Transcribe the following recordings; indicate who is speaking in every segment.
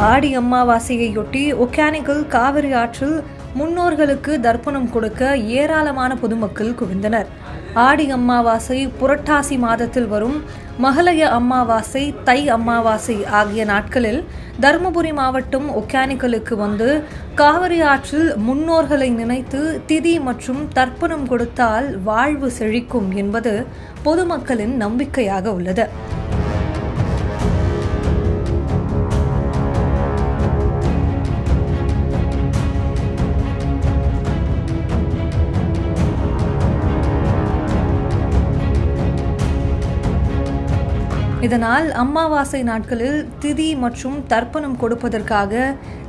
Speaker 1: ஆடி அமாவாசையையொட்டி ஒகேனக்கல் காவிரி ஆற்றில் முன்னோர்களுக்கு தர்ப்பணம் கொடுக்க ஏராளமான பொதுமக்கள் குவிந்தனர். ஆடி அமாவாசை, புரட்டாசி மாதத்தில் வரும் மகலய அமாவாசை, தை அமாவாசை ஆகிய நாட்களில் தருமபுரி மாவட்டம் ஒகேனக்கலுக்கு வந்து காவிரி ஆற்றில் முன்னோர்களை நினைத்து திதி மற்றும் தர்ப்பணம் கொடுத்தால் வாழ்வு செழிக்கும் என்பது பொதுமக்களின் நம்பிக்கையாக உள்ளது. இதனால் அமாவாசை நாட்களில் திதி மற்றும் தர்ப்பணம் கொடுப்பதற்காக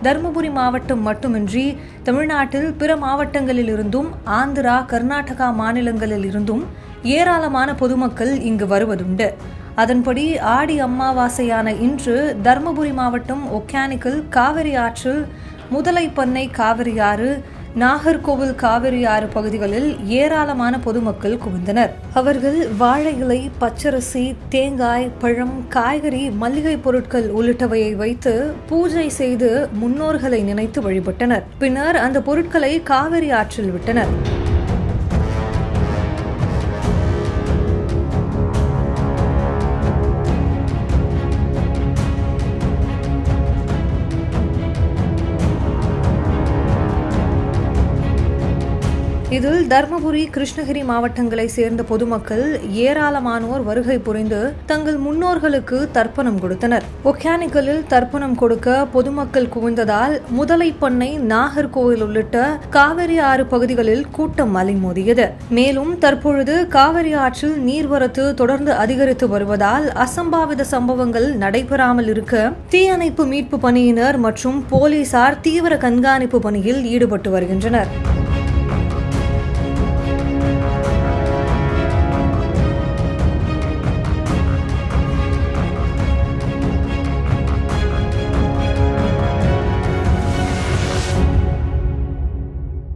Speaker 1: தருமபுரி மாவட்டம் மட்டுமின்றி தமிழ்நாட்டில் பிற மாவட்டங்களில் இருந்தும் ஆந்திரா, கர்நாடகா மாநிலங்களில் இருந்தும் ஏராளமான பொதுமக்கள் இங்கு வருவதுண்டு. அதன்படி ஆடி அமாவாசையான இன்று தருமபுரி மாவட்டம் ஒகேனக்கல் காவிரி ஆற்றில் முதலைப்பண்ணை காவிரி ஆறு, நாகர்கோவில் காவிரி ஆறு பகுதிகளில் ஏராளமான பொதுமக்கள் குவிந்தனர். அவர்கள் வாழை இலை, பச்சரிசி, தேங்காய், பழம், காய்கறி, மல்லிகை பொருட்கள் உள்ளிட்டவையை வைத்து பூஜை செய்து முன்னோர்களை நினைத்து வழிபட்டனர். பின்னர் அந்த பொருட்களை காவிரி ஆற்றில் விட்டனர். இதில் தர்மபுரி, கிருஷ்ணகிரி மாவட்டங்களை சேர்ந்த பொதுமக்கள் ஏராளமானோர் வருகை புரிந்து தங்கள் முன்னோர்களுக்கு தர்ப்பணம் கொடுத்தனர். ஒகேனக்கலில் தர்ப்பணம் கொடுக்க பொதுமக்கள் குவிந்ததால் முதலைப்பண்ணை, நாகர்கோவில் உள்ளிட்ட காவிரி ஆறு பகுதிகளில் கூட்டம் அலைமோதியது. மேலும் தற்பொழுது காவிரி ஆற்றில் நீர்வரத்து தொடர்ந்து அதிகரித்து வருவதால் அசம்பாவித சம்பவங்கள் நடைபெறாமல் இருக்க தீயணைப்பு மீட்பு பணியினர் மற்றும் போலீசார் தீவிர கண்காணிப்பு பணியில் ஈடுபட்டு வருகின்றனர்.